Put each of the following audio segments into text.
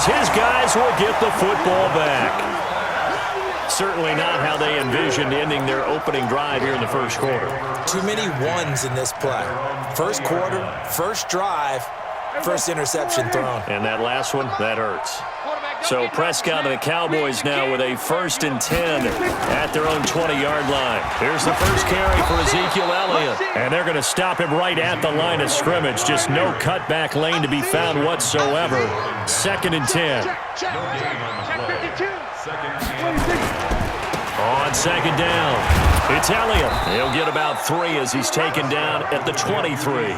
as his guys will get the football back. Certainly not how they envisioned ending their opening drive here in the first quarter. Too many ones in this play. First quarter, first drive, first interception thrown. And that last one, that hurts. So Prescott and the Cowboys now with a 1st and 10 at their own 20-yard line. Here's the first carry for Ezekiel Elliott. And they're going to stop him right at the line of scrimmage. Just no cutback lane to be found whatsoever. 2nd and 10. On 2nd down, it's Elliott. He'll get about 3 as he's taken down at the 23.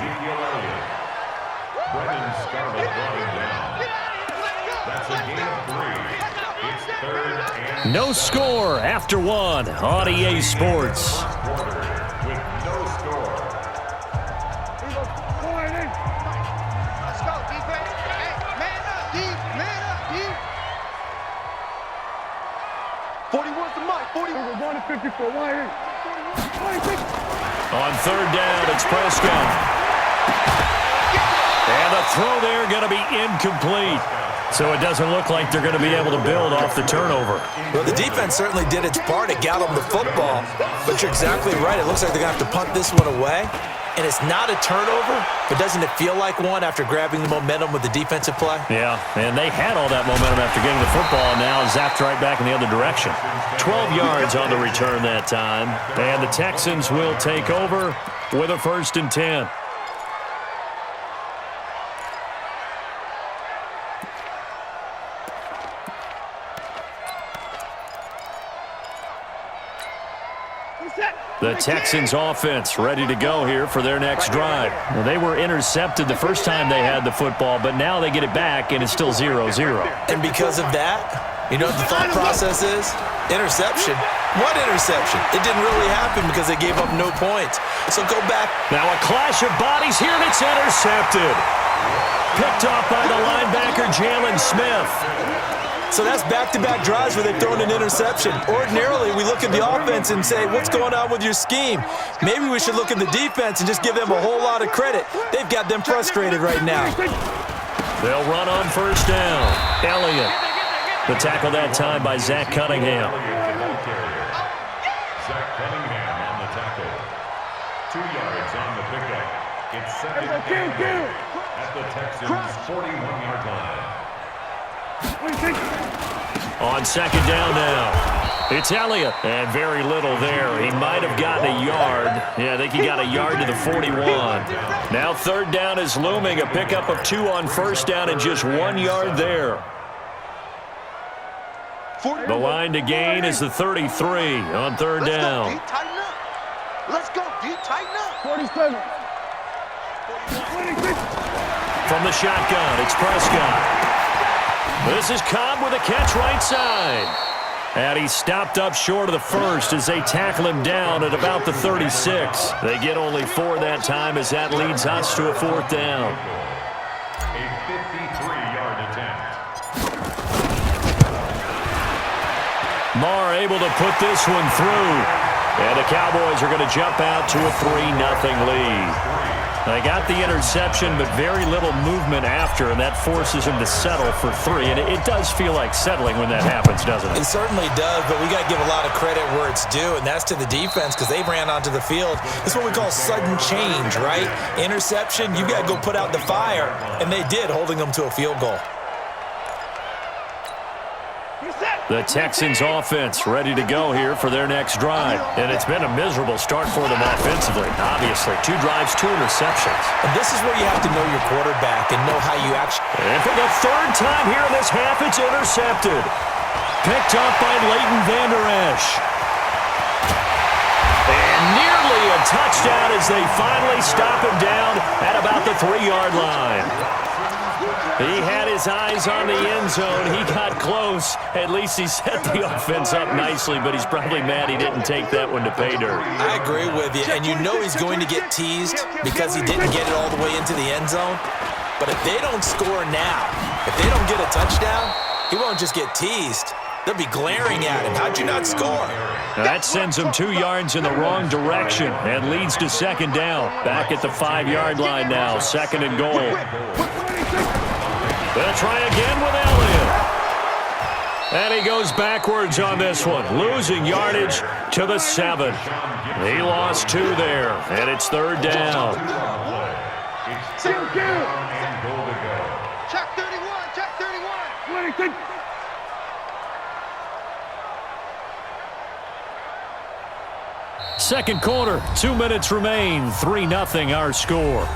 No score after 1 on EA Sports. On 3rd down, it's Prescott. And the throw there going to be incomplete. So it doesn't look like they're going to be able to build off the turnover. Well, the defense certainly did its part. It got them the football. But you're exactly right. It looks like they're going to have to punt this one away. And it's not a turnover, but doesn't it feel like one after grabbing the momentum with the defensive play? Yeah, and they had all that momentum after getting the football, and now zapped right back in the other direction. 12 yards on the return that time. And the Texans will take over with a 1st and 10. The Texans offense ready to go here for their next drive. Well, they were intercepted the first time they had the football, but now they get it back, and it's still 0-0. And because of that, you know what the thought process is? Interception. What interception? It didn't really happen because they gave up no points. So go back. Now a clash of bodies here, and it's intercepted. Picked off by the linebacker, Jalen Smith. So that's back-to-back drives where they've thrown an interception. Ordinarily, we look at the offense and say, what's going on with your scheme? Maybe we should look at the defense and just give them a whole lot of credit. They've got them frustrated right now. They'll run on 1st down. Elliott. The tackle that time by Zach Cunningham. Zach Cunningham on the tackle. 2 yards on the pickup. It's 2nd and 8 at the Texans' 41-yard line. On 2nd down now, it's Elliott, and very little there. He might have gotten a yard. Yeah, I think he got a yard to the 41. Now 3rd down is looming, a pickup of 2 on 1st down and just 1 yard there. The line to gain is the 33 on 3rd down. Let's go, D. Tighten up. 47. From the shotgun, it's Prescott. This is Cobb with a catch right side. And he stopped up short of the 1st as they tackle him down at about the 36. They get only 4 that time as that leads us to a 4th down. A 53-yard attempt. Marr able to put this one through. And the Cowboys are going to jump out to a 3-0 lead. They got the interception, but very little movement after, and that forces him to settle for 3. And it does feel like settling when that happens, doesn't it? It certainly does, but we got to give a lot of credit where it's due, and that's to the defense because they ran onto the field. It's what we call sudden change, right? Interception, you got to go put out the fire, and they did, holding them to a field goal. The Texans offense ready to go here for their next drive. And it's been a miserable start for them offensively. Obviously, 2 drives, 2 interceptions. And this is where you have to know your quarterback and know how you actually... And for the 3rd time here in this half, it's intercepted. Picked up by Leighton Vander Esch. And nearly a touchdown as they finally stop him down at about the 3-yard line. He had his eyes on the end zone. He got close. At least he set the offense up nicely, but he's probably mad he didn't take that one to pay dirt. I agree with you, and you know he's going to get teased because he didn't get it all the way into the end zone. But if they don't score now, if they don't get a touchdown, he won't just get teased. They'll be glaring at him. How'd you not score? That sends him 2 yards in the wrong direction and leads to 2nd down. Back at the 5-yard line now, 2nd and goal. They'll try again with Elliott. And he goes backwards on this one, losing yardage to the 7. He lost 2 there, and it's 3rd down. Check 31, check 31. Second quarter, 2 minutes remain, 3-0 our score.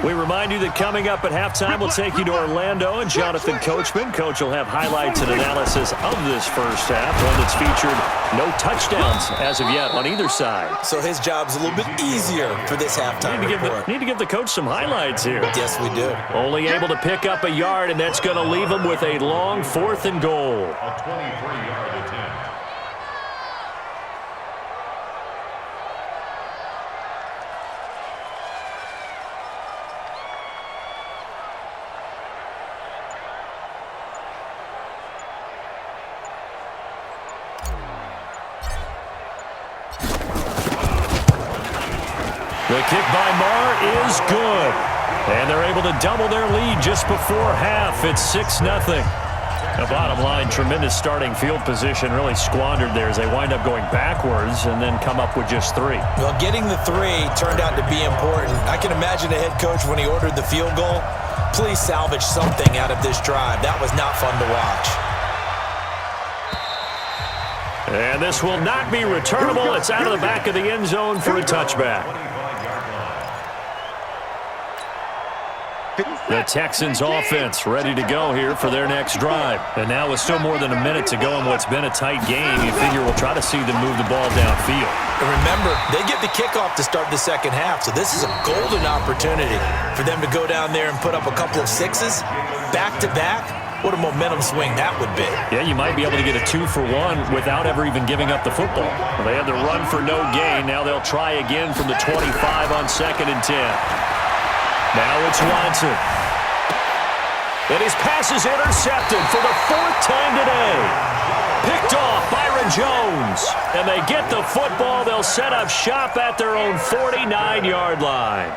We remind you that coming up at halftime, we'll take you to Orlando and Jonathan Coachman. Coach will have highlights and analysis of this first half, one that's featured no touchdowns as of yet on either side. So his job's a little bit easier for this halftime report. Need to give the coach some highlights here. Yes, we do. Only able to pick up a yard, and that's going to leave him with a long 4th and goal. A 23-yard attempt. The kick by Marr is good. And they're able to double their lead just before half. It's 6-0. The bottom line, tremendous starting field position, really squandered there as they wind up going backwards and then come up with just 3. Well, getting the 3 turned out to be important. I can imagine the head coach when he ordered the field goal. Please salvage something out of this drive. That was not fun to watch. And this will not be returnable. It's out of the back of the end zone for a touchback. The Texans offense ready to go here for their next drive. And now with still more than a minute to go in what's been a tight game, you figure we'll try to see them move the ball downfield. And remember, they get the kickoff to start the second half, so this is a golden opportunity for them to go down there and put up a couple of 6s back-to-back. What a momentum swing that would be. Yeah, you might be able to get a 2-for-1 without ever even giving up the football. Well, they had the run for no gain. Now they'll try again from the 25 on 2nd and 10. Now it's Watson. And his pass is intercepted for the 4th time today. Picked off Byron Jones. And they get the football. They'll set up shop at their own 49-yard line.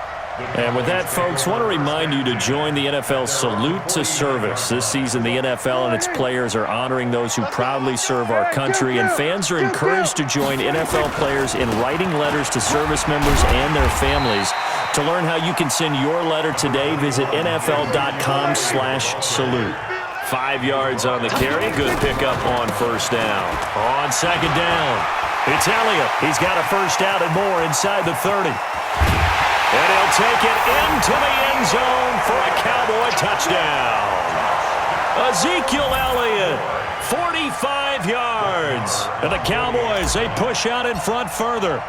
And with that, folks, I want to remind you to join the NFL Salute to Service. This season, the NFL and its players are honoring those who proudly serve our country, and fans are encouraged to join NFL players in writing letters to service members and their families. To learn how you can send your letter today, visit NFL.com/salute. 5 yards on the carry. Good pickup on 1st down. On 2nd down, it's Elliott. He's got a 1st down and more inside the 30. And he'll take it into the end zone for a Cowboy touchdown. Ezekiel Elliott, 45 yards. And the Cowboys, they push out in front further.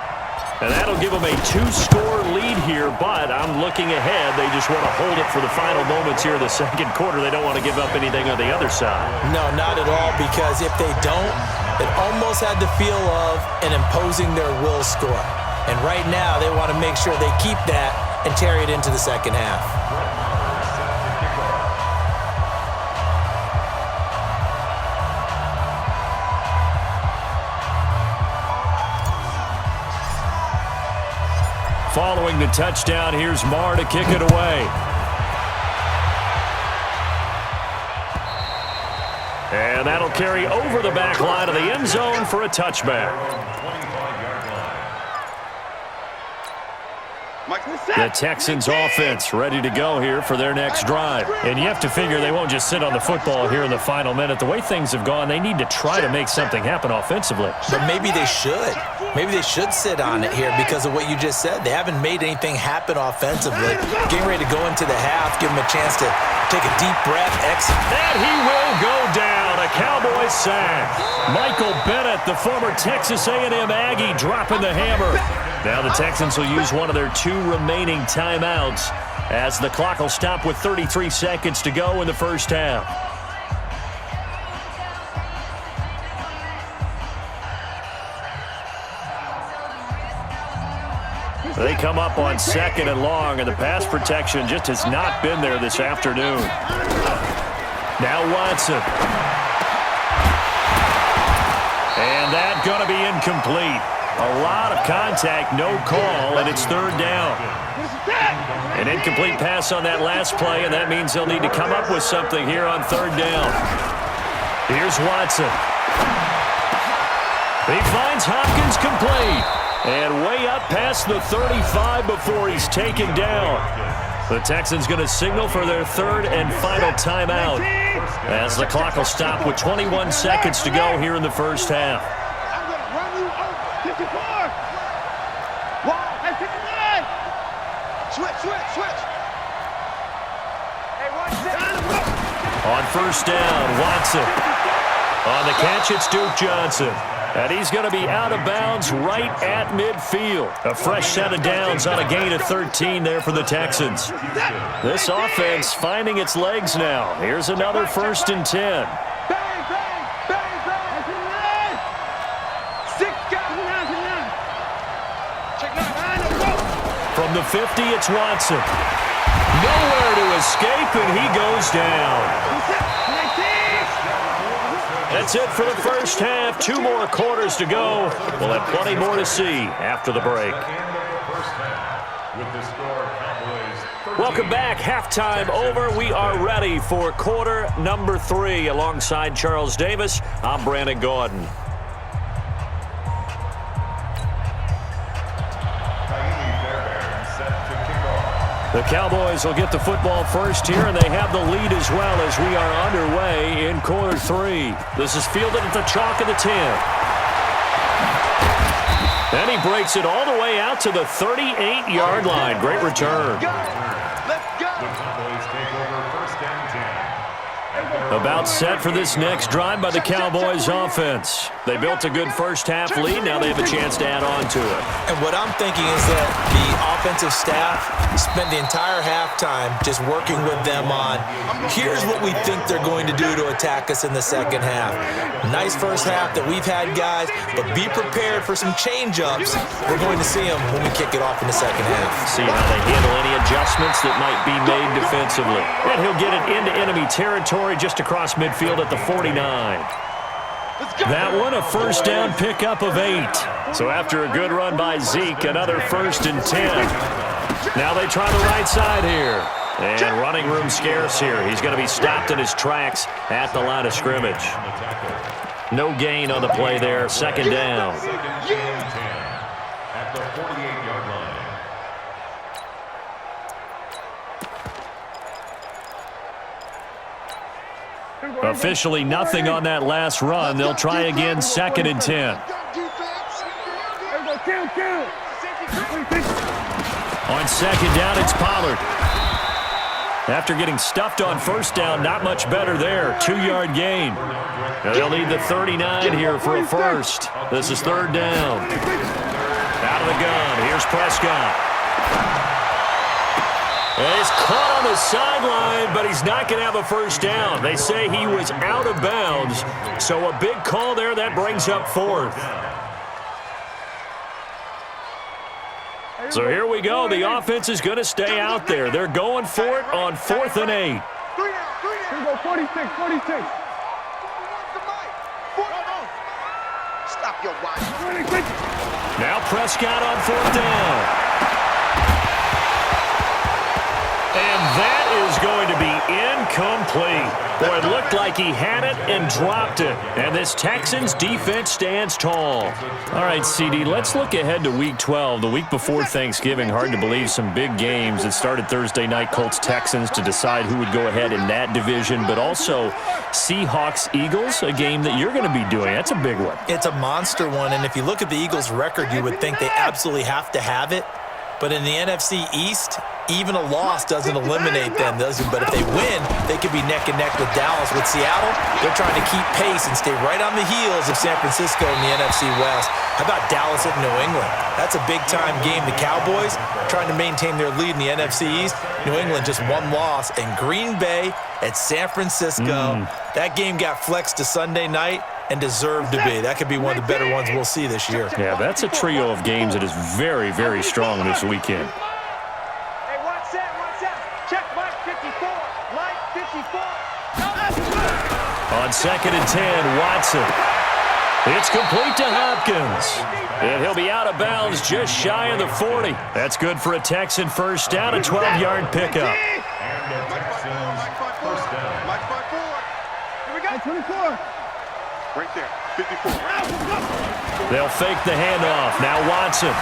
And that'll give them a 2-score lead here, but I'm looking ahead. They just want to hold it for the final moments here in the second quarter. They don't want to give up anything on the other side. No, not at all, because if they don't, it almost had the feel of an imposing their will score. And right now, they want to make sure they keep that and carry it into the second half. Following the touchdown, here's Marr to kick it away. And that'll carry over the back line of the end zone for a touchback. The Texans offense ready to go here for their next drive. And you have to figure they won't just sit on the football here in the final minute. The way things have gone, they need to try to make something happen offensively. But maybe they should. Maybe they should sit on it here because of what you just said. They haven't made anything happen offensively. Getting ready to go into the half, give them a chance to take a deep breath, exit. And he will go down. A Cowboy sack. Michael Bennett, the former Texas A&M Aggie, dropping the hammer. Now the Texans will use one of their 2 remaining timeouts as the clock will stop with 33 seconds to go in the first half. They come up on 2nd and long, and the pass protection just has not been there this afternoon. Now Watson. And that's going to be incomplete. A lot of contact, no call, and it's 3rd down. An incomplete pass on that last play, and that means they'll need to come up with something here on third down. Here's Watson. He finds Hopkins complete. And way up past the 35 before he's taken down. The Texans going to signal for their third and final timeout as the clock will stop with 21 seconds to go here in the first half. I'm going to run you over. 54. Wow, that's 59. Switch. Hey, watch that. On first down, Watson. On the catch, it's Duke Johnson. And he's going to be out of bounds right at midfield. A fresh set of downs on a gain of 13 there for the Texans. This offense finding its legs now. Here's another first and 10. Bang. 6 guys. Check 9. From the 50, it's Watson. Nowhere to escape, and he goes down. That's it for the first half. 2 more quarters to go. We'll have plenty more to see after the break. Welcome back. Halftime over. We are ready for quarter number 3. Alongside Charles Davis, I'm Brandon Gordon. The Cowboys will get the football first here, and they have the lead as well as we are underway in quarter 3. This is fielded at the chalk of the 10. And he breaks it all the way out to the 38-yard line. Great return. Let's go. The Cowboys take over first and 10. About set for this next drive by the Cowboys offense. They built a good first half lead. Now they have a chance to add on to it. And what I'm thinking is that the offensive staff spent the entire halftime just working with them on, here's what we think they're going to do to attack us in the second half. Nice first half that we've had, guys, but be prepared for some change-ups. We're going to see them when we kick it off in the second half. See how they handle any adjustments that might be made defensively. And he'll get it into enemy territory just across midfield at the 49. That one, a first down pickup of 8. So after a good run by Zeke, another first and 10. Now they try the right side here. And running room scarce here. He's going to be stopped in his tracks at the line of scrimmage. No gain on the play there. Second down. At the 48-yard line. Officially nothing on that last run. They'll try again, second and 10. On second down, it's Pollard. After getting stuffed on first down, not much better there. 2-yard gain. They'll need the 39 here for a first. This is third down. Out of the gun. Here's Prescott. And he's caught on the sideline, but he's not going to have a first down. They say he was out of bounds. So a big call there. That brings up fourth. So here we go. The offense is going to stay out there. They're going for it on 4th and 8. Here we go, 46. Stop your watch. Now Prescott on 4th down. And that is going to be incomplete. Boy, it looked like he had it and dropped it. And this Texans defense stands tall. All right, CD, let's look ahead to Week 12, the week before Thanksgiving. Hard to believe some big games. It started Thursday night, Colts-Texans, to decide who would go ahead in that division. But also Seahawks-Eagles, a game that you're going to be doing. That's a big one. It's a monster one, and if you look at the Eagles' record, you would think they absolutely have to have it. But in the NFC East, even a loss doesn't eliminate them, does it? But if they win, they could be neck and neck with Dallas. With Seattle, they're trying to keep pace and stay right on the heels of San Francisco in the NFC West. How about Dallas at New England? That's a big-time game. The Cowboys trying to maintain their lead in the NFC East. New England just one loss. And Green Bay at San Francisco. That game got flexed to Sunday night and deserved to be. That could be one of the better ones we'll see this year. Yeah, that's a trio of games that is very, very strong this weekend. Hey, watch that. Check Mike 54. Mike 54. On second and 10, Watson. It's complete to Hopkins. And he'll be out of bounds just shy of the 40. That's good for a Texan first down, a 12-yard pickup. And the Texans first down. Mike 5-4. Here we go. 24. Right there. 54. They'll fake the handoff. Now Watson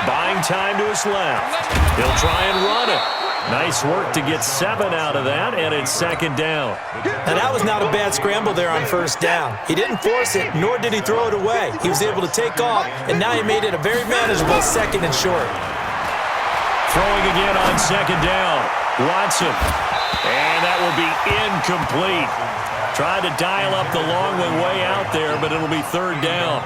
buying time to his left. He'll try and run it. Nice work to get 7 out of that, and it's second down. Now, that was not a bad scramble there on first down. He didn't force it, nor did he throw it away. He was able to take off, and now he made it a very manageable second and short. Throwing again on second down. Watson. And that will be incomplete. Trying to dial up the long one way out there, but it'll be third down.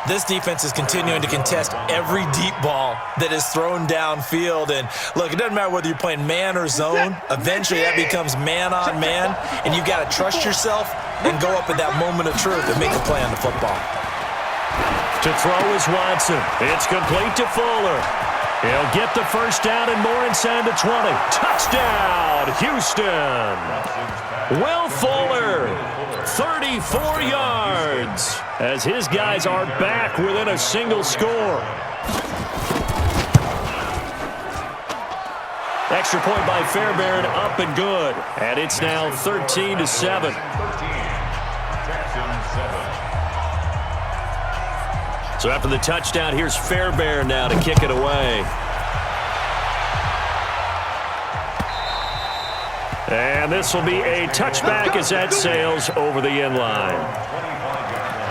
This defense is continuing to contest every deep ball that is thrown downfield. And, look, it doesn't matter whether you're playing man or zone. Eventually, that becomes man-on-man, and you've got to trust yourself and go up at that moment of truth and make a play on the football. To throw is Watson. It's complete to Fuller. He'll get the first down and more inside the 20. Touchdown, Houston. Will Fuller, 34 yards, as his guys are back within a single score. Extra point by Fairbairn, up and good. And it's now 13-7. 13. Texans 7. So after the touchdown, here's Fairbairn now to kick it away. And this will be a touchback as that sails over the end line. 25-yard line.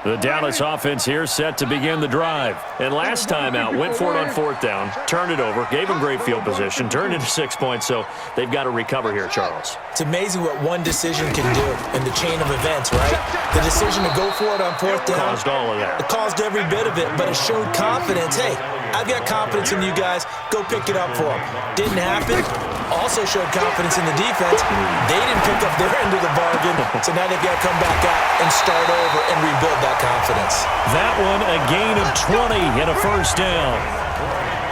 The Dallas offense here set to begin the drive. And last time out, went for it on fourth down, turned it over, gave them great field position, turned into 6 points, so they've got to recover here, Charles. It's amazing what one decision can do in the chain of events, right? The decision to go for it on fourth down. Caused all of that. It caused every bit of it, but it showed confidence. Hey, I've got confidence in you guys. Go pick it up for them. Didn't happen. Also showed confidence in the defense. They didn't pick up their end of the bargain, so now they've got to come back out and start over and rebuild that confidence. That one, a gain of 20 and a first down.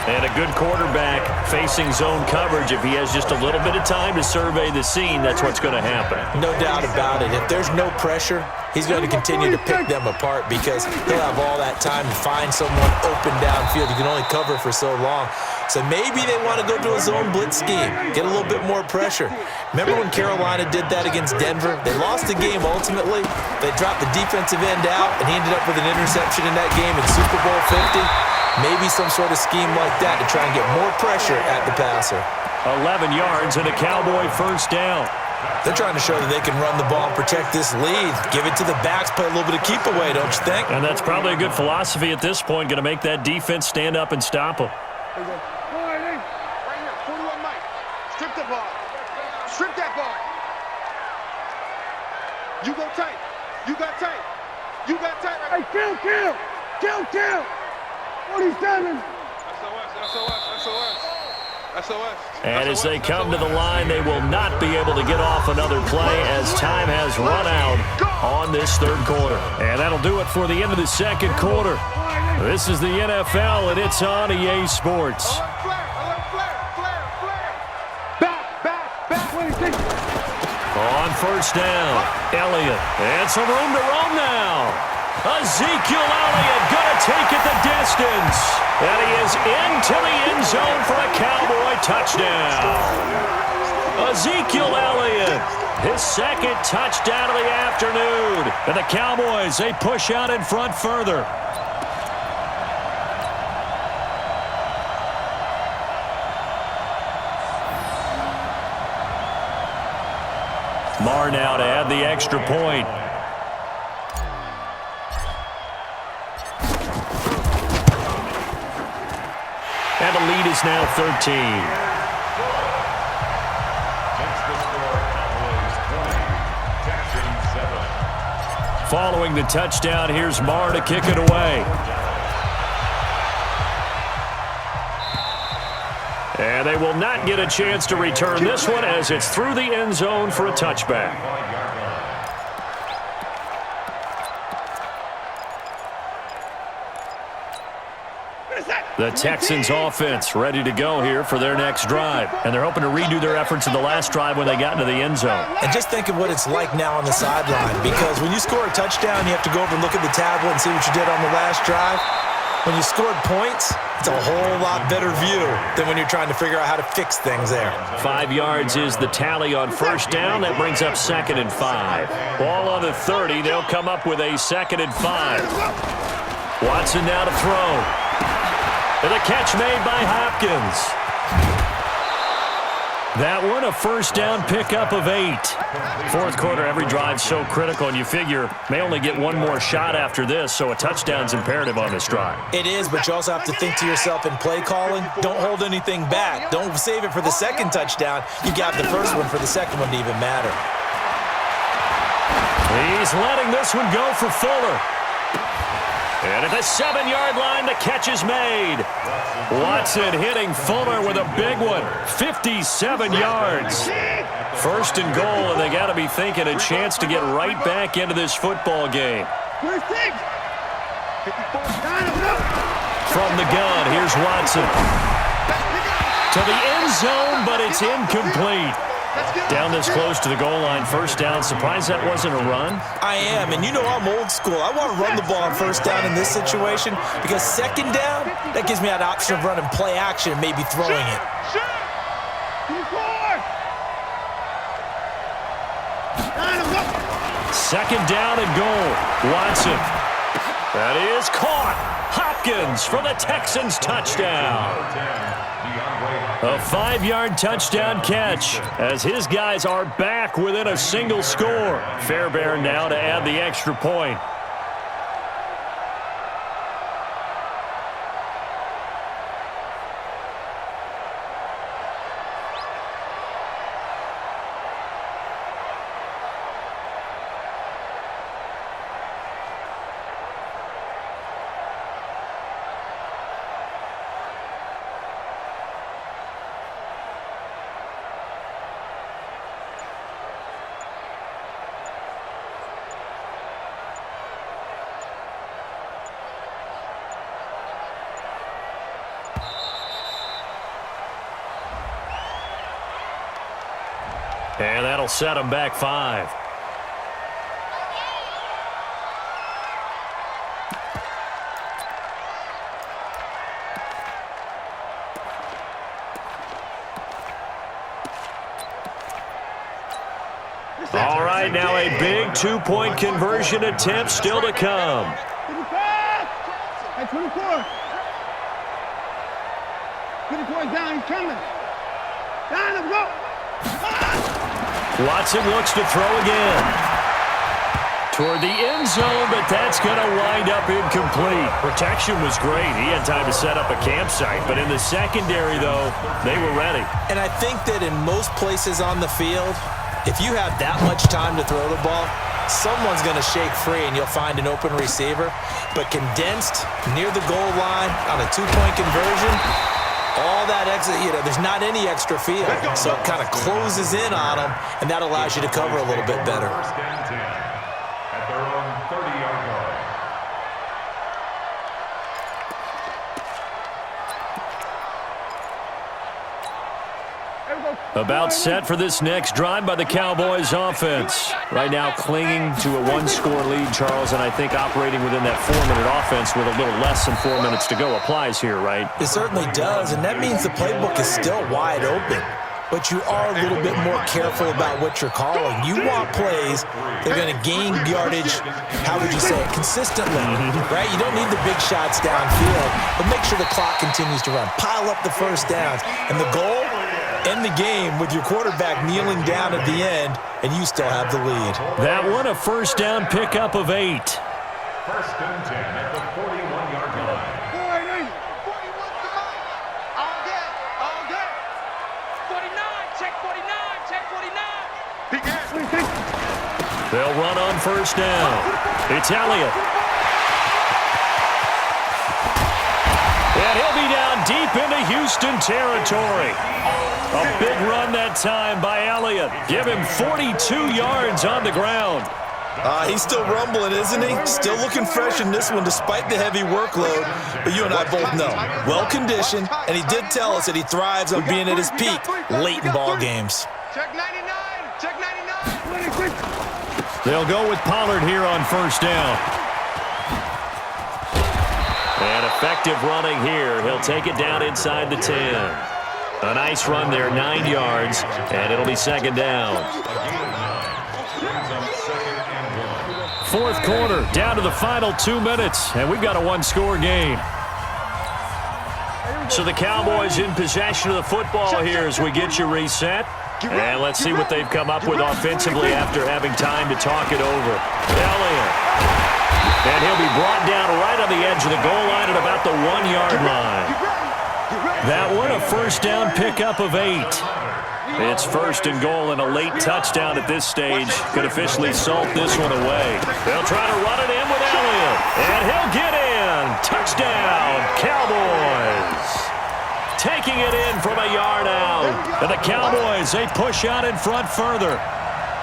And a good quarterback facing zone coverage. If he has just a little bit of time to survey the scene, that's what's going to happen. No doubt about it. If there's no pressure, he's going to continue to pick them apart because he'll have all that time to find someone open downfield. You can only cover for so long. So maybe they want to go to a zone blitz scheme, get a little bit more pressure. Remember when Carolina did that against Denver? They lost the game ultimately. They dropped the defensive end out, and he ended up with an interception in that game in Super Bowl 50. Maybe some sort of scheme like that to try and get more pressure at the passer. 11 yards and a Cowboy first down. They're trying to show that they can run the ball and protect this lead. Give it to the backs, play a little bit of keep away, don't you think? And that's probably a good philosophy at this point, going to make that defense stand up and stop them. Right here. 41 Mike. Strip the ball. Strip that ball. You go tight. You got tight. You got tight right. Hey, kill. 47. SOS. And as they come to the line, they will not be able to get off another play as time has run out on this third quarter. And that'll do it for the end of the second quarter. This is the NFL, and it's on EA Sports. Back. 26. On first down, Elliott. And some room to roam now. Ezekiel Elliott going to take it the distance. And he is into the end zone for a Cowboy touchdown. Ezekiel Elliott, his second touchdown of the afternoon. And the Cowboys, they push out in front further. Marr now to add the extra point. And the lead is now 13. Makes the score Cowboys 20, Texans 7. Following the touchdown, here's Marr to kick it away. And they will not get a chance to return this one as it's through the end zone for a touchback. 5-yard line. The Texans offense ready to go here for their next drive. And they're hoping to redo their efforts in the last drive when they got into the end zone. And just think of what it's like now on the sideline, because when you score a touchdown, you have to go over and look at the tablet and see what you did on the last drive. When you scored points, it's a whole lot better view than when you're trying to figure out how to fix things there. 5 yards is the tally on first down. That brings up 2nd and 5. Ball on the 30. They'll come up with a 2nd and 5. Watson now to throw. And a catch made by Hopkins. That one, a first down pickup of 8. Fourth quarter, every drive's so critical, and you figure may only get one more shot after this, so a touchdown's imperative on this drive. It is, but you also have to think to yourself in play calling, don't hold anything back. Don't save it for the second touchdown. You got the first one for the second one to even matter. He's letting this one go for Fuller. And at the 7-yard line, the catch is made. Watson hitting Fuller with a big one. 57 yards. First and goal, and they got to be thinking a chance to get right back into this football game. From the gun, here's Watson. To the end zone, but it's incomplete. Down this close to the goal line, first down. Surprised that wasn't a run? I am, and you know I'm old school. I want to run the ball on first down in this situation because second down, that gives me an option of running play action and maybe throwing it. Second down and goal. Watson. That is caught. Hopkins for the Texans touchdown. A 5-yard touchdown catch as his guys are back within a single score. Fairbairn now to add the extra point. And that'll set them back 5. All right, now a big 2-point conversion attempt still to come. 24. 24 is down, he's coming. Down, let's go. Watson looks to throw again. Toward the end zone, but that's going to wind up incomplete. Protection was great. He had time to set up a campsite, but in the secondary, though, they were ready. And I think that in most places on the field, if you have that much time to throw the ball, someone's going to shake free and you'll find an open receiver. But condensed near the goal line on a 2-point conversion, all that extra, there's not any extra field. So it kind of closes in on them, and that allows you to cover a little bit better. First and 10 at their own 30-yard line. About set for this next drive by the Cowboys offense. Right now clinging to a 1-score lead, Charles, and I think operating within that 4-minute offense with a little less than 4 minutes to go applies here, right? It certainly does, and that means the playbook is still wide open. But you are a little bit more careful about what you're calling. You want plays that are going to gain yardage, how would you say it, consistently, right? You don't need the big shots downfield, but make sure the clock continues to run. Pile up the first downs. And the goal? End the game with your quarterback kneeling down at the end, and you still have the lead. That one, a first down pickup of 8. First and 10 at the 41-yard line. 41 all day, all day. 49, check 49, check 49. They'll run on first down. It's Elliott. And he'll be down deep into Houston territory. A big run that time by Elliott. Give him 42 yards on the ground. He's still rumbling, isn't he? Still looking fresh in this one despite the heavy workload. But you and I both know, well-conditioned, and he did tell us that he thrives on being at his peak late in ball games. Check 99. Check 99. They'll go with Pollard here on first down. And effective running here. He'll take it down inside the 10. A nice run there, 9 yards, and it'll be second down. Fourth quarter, down to the final 2 minutes, and we've got a one-score game. So the Cowboys in possession of the football here as we get you reset. And let's see what they've come up with offensively after having time to talk it over. Elliott. And he'll be brought down right on the edge of the goal line at about the 1-yard line. That one, a first down pickup of 8. It's first and goal, and a late touchdown at this stage could officially salt this one away. They'll try to run it in with Elliott, and he'll get in. Touchdown, Cowboys. Taking it in from a yard out. And the Cowboys, they push out in front further.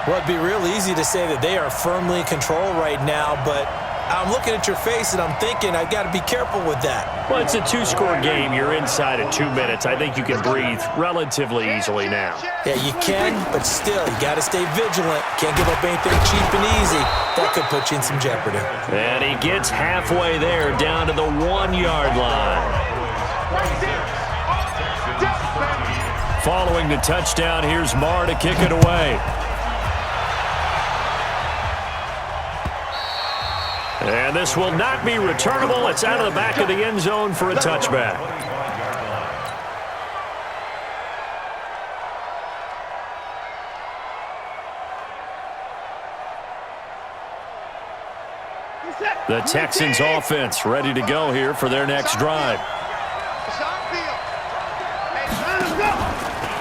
Well, it'd be real easy to say that they are firmly in control right now, but I'm looking at your face and I'm thinking I've got to be careful with that. Well, it's a 2-score game. You're inside of 2 minutes. I think you can breathe relatively easily now. Yeah, you can, but still, you got to stay vigilant. Can't give up anything cheap and easy. That could put you in some jeopardy. And he gets halfway there, down to the 1-yard line. Following the touchdown, here's Marr to kick it away. And this will not be returnable. It's out of the back of the end zone for a touchback. The Texans offense ready to go here for their next drive.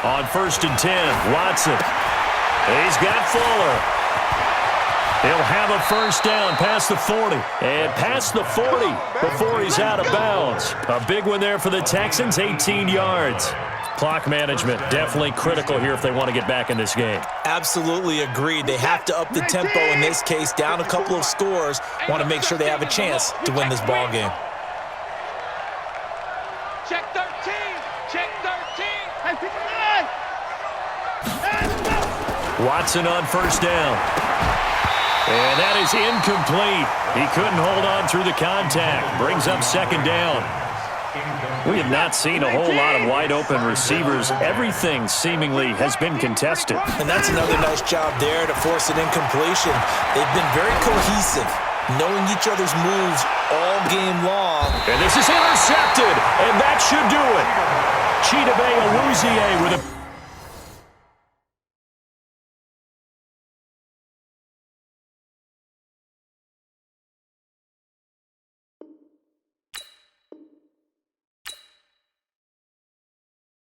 On first and 10, Watson. He's got Fuller. He'll have a first down past the 40. And past the 40 before he's out of bounds. A big one there for the Texans, 18 yards. Clock management definitely critical here if they want to get back in this game. Absolutely agreed. They have to up the tempo in this case, down a couple of scores. Want to make sure they have a chance to win this ball game. Check 13. Check 13. Watson on first down. And that is incomplete. He couldn't hold on through the contact. Brings up second down. We have not seen a whole lot of wide-open receivers. Everything seemingly has been contested. And that's another nice job there to force an incompletion. They've been very cohesive, knowing each other's moves all game long. And this is intercepted, and that should do it. Chidobe Awuzie with a